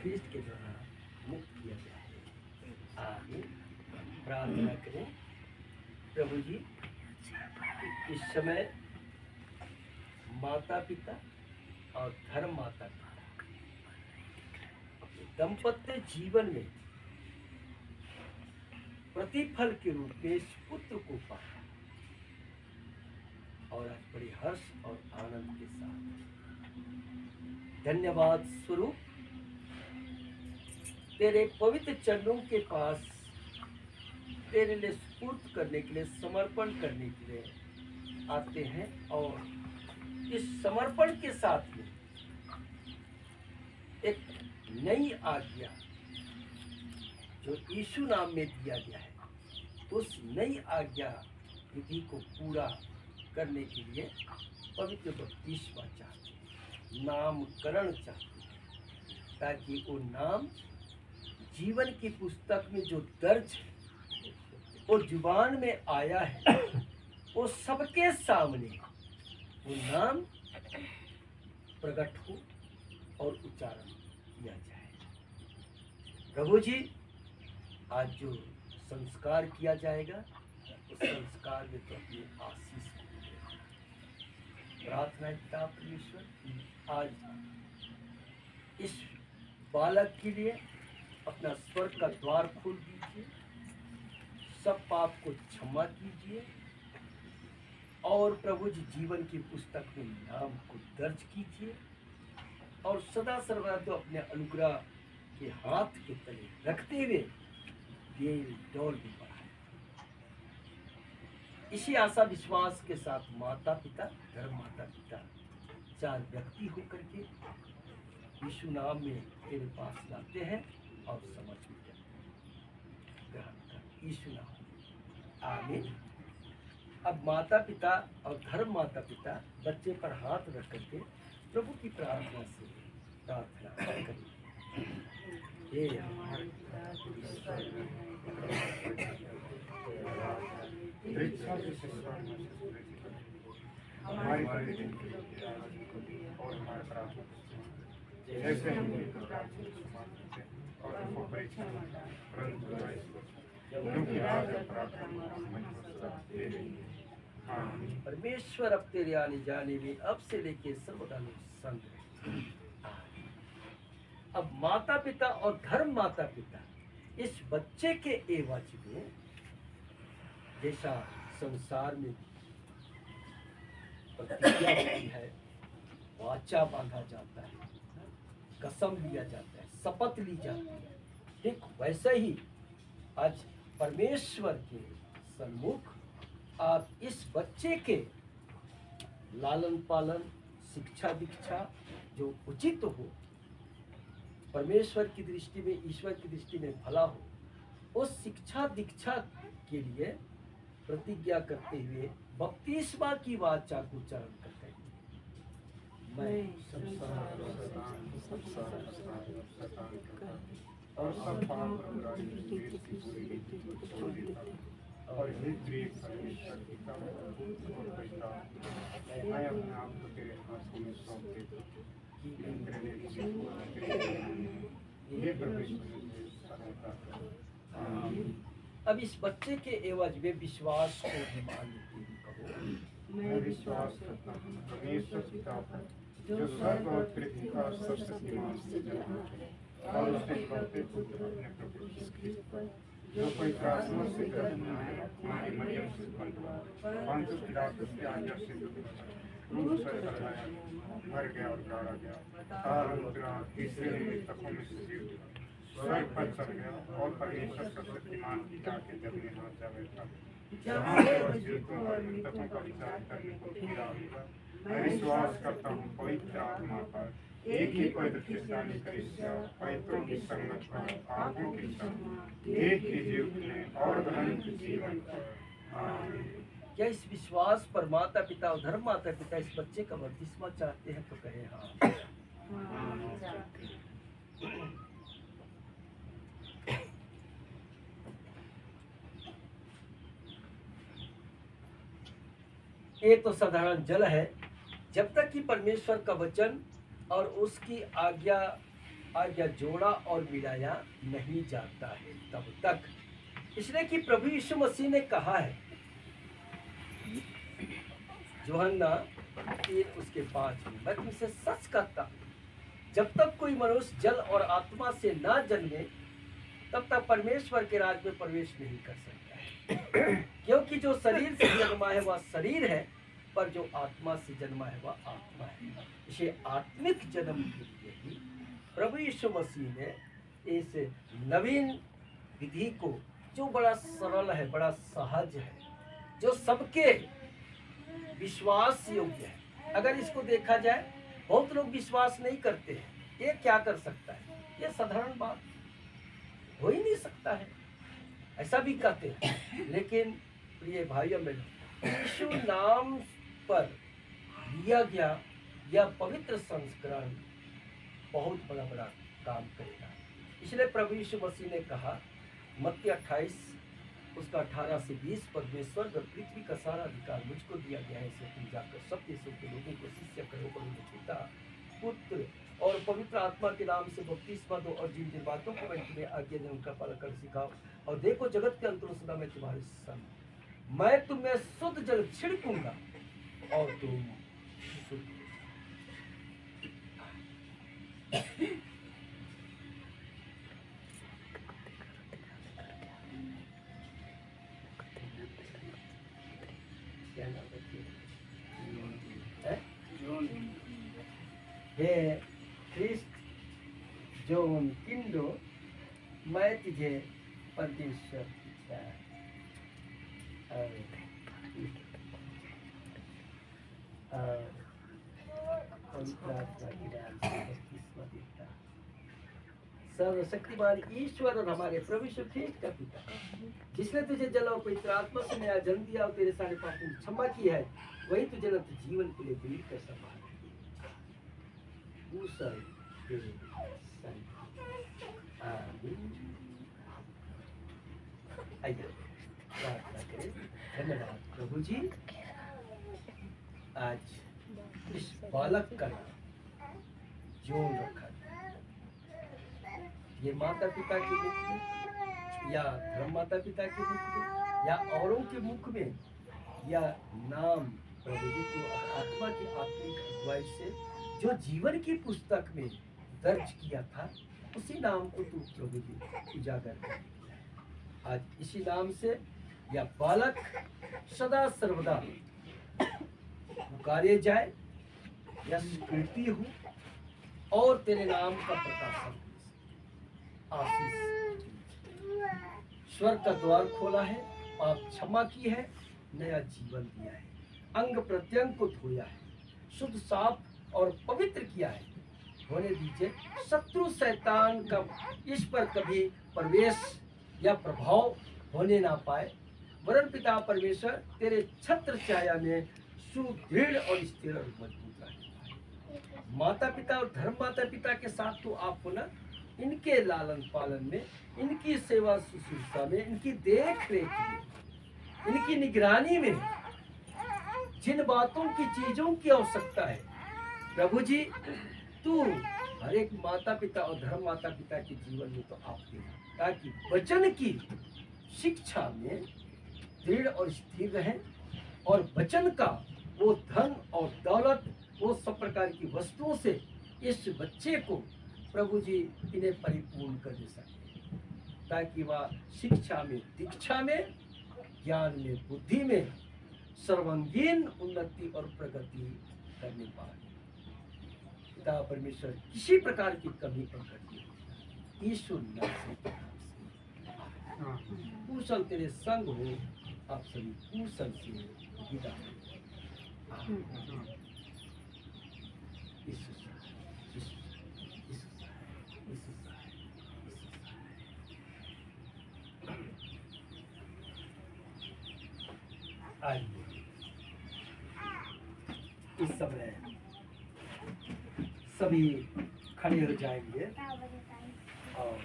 ख्रीष्ट के द्वारा मुक्त किया जाए। आमीन। प्रार्थना करें। प्रभु जी, इस समय माता पिता और धर्म माता पिता अपने दाम्पत्य जीवन में प्रतिफल के रूप में इस पुत्र को पाया और आज बड़े हर्ष और आनंद के साथ धन्यवाद स्वरूप तेरे पवित्र चरणों के पास तेरे लिए सुपुर्द करने के लिए, समर्पण करने के लिए आते हैं और इस समर्पण के साथ में एक नई आज्ञा जो यीशु नाम में दिया गया है, उस नई आज्ञा विधि को पूरा करने के लिए पवित्र बपतिस्मा चाहते हैं, नामकरण चाहते हैं, ताकि वो नाम जीवन की पुस्तक में जो दर्ज है, वो जुबान में आया है, वो सबके सामने वो नाम प्रकट हो और उच्चारण किया जाए। प्रभु जी, आज जो संस्कार किया जाएगा उस संस्कार में तो अपनी आशीष प्रार्थना पिता परमेश्वर, आज इस बालक के लिए अपना स्वर्ग का द्वार खोल दीजिए, सब पाप को क्षमा कीजिए और प्रभु जी जीवन की पुस्तक में नाम को दर्ज कीजिए और सदा सर्वदा तो अपने अनुग्रह के हाथ के तले रखते हुए गेल डोल भी बढ़ाए। इसी आशा विश्वास के साथ माता पिता, धर्म माता पिता, चार व्यक्ति होकर के यीशु नाम में तेरे पास लाते हैं और समर्पित करते हैं। ग्रहण कर यीशु नाम में, आमीन। अब माता पिता और धर्म माता पिता बच्चे पर हाथ रख करके प्रभु की प्रार्थना से प्रार्थना करें। हे हमारे परमेश्वर अब तेरे आने जाने में अब से लेके सर्वदा संग रहे। अब माता पिता और धर्म माता पिता इस बच्चे के एवज में, जैसा संसार में प्रतिज्ञा होती है, वाचा बांधा जाता है, कसम लिया जाता है, शपथ ली जाती है, ठीक वैसे ही आज परमेश्वर के सन्मुख आप इस बच्चे के लालन पालन, शिक्षा दीक्षा जो उचित हो, परमेश्वर की दृष्टि में, ईश्वर की दृष्टि में भला हो, उस शिक्षा दीक्षा के लिए प्रतिज्ञा करते हुए बपतिस्मा की वाचा को उच्चारण करते हैं। मैं अब इस बच्चे के एवज में विश्वास को मान लेते कहो। मैं विश्वास करता हूँ परमेश्वर पिता पर, जो स्वर्ग और पृथ्वी का सर्वशक्तिमान सृजनहार है, और उसने बढ़ते पुत्र अपने प्रभु यीशु ख्रीष्ट पर, जो पवित्र आत्मा से गर्भ में आया, हमारी मरियम से उत्पन्न हुआ, पंतुस पिलातुस की आज्ञा से क्रूस पर चढ़ाया, मर गया और गाड़ा गया, तारा तीसरे दिन मृतकों में से जी उठा, स्वर्ग पर चढ़ गया और परमेश्वर सर्वशक्तिमान पिता के दाहिने हाथ जा बैठा, जहाँ जीवितों और मृतकों का विचार करने को फिरा होगा। मैं विश्वास करता हूँ पवित्र आत्मा पर, एक ही पवित्र खिस्सानी कलीसिया, पवित्रों की संगत पर, पापों की क्षमा, एक ही जीवने और अनंत जीवन पर। आमीन। क्या इस विश्वास पर माता पिता और धर्म माता पिता इस बच्चे का बपतिस्मा चाहते हैं तो कहे हाँ। ये तो साधारण जल है। जब तक कि परमेश्वर का वचन और उसकी आज्ञा आज्ञा जोड़ा और मिलाया नहीं जाता है तब तक। इसलिए कि प्रभु यीशु मसीह ने कहा है, यूहन्ना 3:5 में, मैं तुमसे सच कहता हूं, जब तक कोई मनुष्य जल और आत्मा से ना जन्मे तब तक परमेश्वर के राज में प्रवेश नहीं कर सकता है। क्योंकि जो शरीर से जन्मा है वह शरीर है, पर जो आत्मा से जन्मा है वह आत्मा है। इसे आत्मिक जन्म के लिए ही प्रभु यीशु मसीह ने इस नवीन विधि को, जो बड़ा सरल है, बड़ा सहज है, जो सबके विश्वास योग्य है। अगर इसको देखा जाए, बहुत लोग विश्वास नहीं करते हैं, ये क्या कर सकता है, ये साधारण बात हो ही नहीं सकता है, ऐसा भी कहते हैं। लेकिन प्रिय भाइयों बहनों, यीशु नाम पर लिया गया यह पवित्र संस्करण बहुत बड़ा बड़ा काम करेगा। इसलिए प्रभु यीशु मसीह ने कहा, मत्ती 28:18-20, परमेश्वर व पृथ्वी का सारा अधिकार मुझको दिया गया है, इसे तुम जाकर सब देशों के लोगों को शिष्य करो और उन्हें पिता, पुत्र और पवित्र आत्मा के नाम से बपतिस्मा दो, और जिन जिन बातों को मैं तुम्हें आज्ञा दूं उनका पालन कर सिखाओ। और देखो, जगत के अंत सदा मैं तुम्हारे संग, मैं तुम्हें शुद्ध जल छिड़कूंगा और तुम शुद्ध। हे ख्रिस्ट जोन किंडो, मैं तुझे परमेश्वर पिता सर्वशक्तिमान ईश्वर और हमारे प्रभु यीशु ख्रिस्त का पिता, जिसने तुझे जल और पवित्र आत्मा से नया जन्म दिया और तेरे सारे पापों की क्षमा की है, वही तुझे अनंत जीवन के लिए दिल का सम्मान है। धन्यवाद प्रभु जी। आज इस बालक का नाम जोन रखा, ये माता पिता के मुख में या धर्म माता पिता के मुख में या औरों के मुख में, या नाम प्रभु जी को आत्मा की आत्मिक अगुवाई से जो जीवन की पुस्तक में दर्ज किया था, उसी नाम को तू प्रभु जी उजागर कर। आज इसी नाम से यह बालक सदा सर्वदा पुकारे जाए, या स्वीकृति हो और तेरे नाम का प्रकाशन आशीष। स्वर्ग का द्वार खोला है, पाप क्षमा की है, नया जीवन दिया है, अंग प्रत्यंग को धोया है, शुद्ध साफ और पवित्र किया है। होने दीजिए शत्रु शैतान का इस पर कभी प्रवेश या प्रभाव होने ना पाए, वरन पिता परमेश्वर तेरे छत्र छाया में सुदृढ़ और स्थिर और मजबूत रहे। माता पिता और धर्म माता पिता के साथ तो आप होना, इनके लालन पालन में, इनकी सेवा शुश्रूषा में, इनकी देख रेख में, इनकी निगरानी में, जिन बातों की चीजों की आवश्यकता है, प्रभु जी तू हर एक माता पिता और धर्म माता पिता के जीवन में तो आप देना, ताकि वचन की शिक्षा में दृढ़ और स्थिर रहे, और वचन का वो धन और दौलत, वो सब प्रकार की वस्तुओं से इस बच्चे को प्रभु जी इन्हें परिपूर्ण कर दे सके, ताकि वह शिक्षा में, दीक्षा में, ज्ञान में, बुद्धि में सर्वांगीण उन्नति और प्रगति करने पाए। पिता परमेश्वर किसी प्रकार की कमी प्रकट ईश्वर नाम से कुशल तेरे संग हो, आप सभी कुशल से विदा आइए इस समय सभी खड़े हो जाएंगे और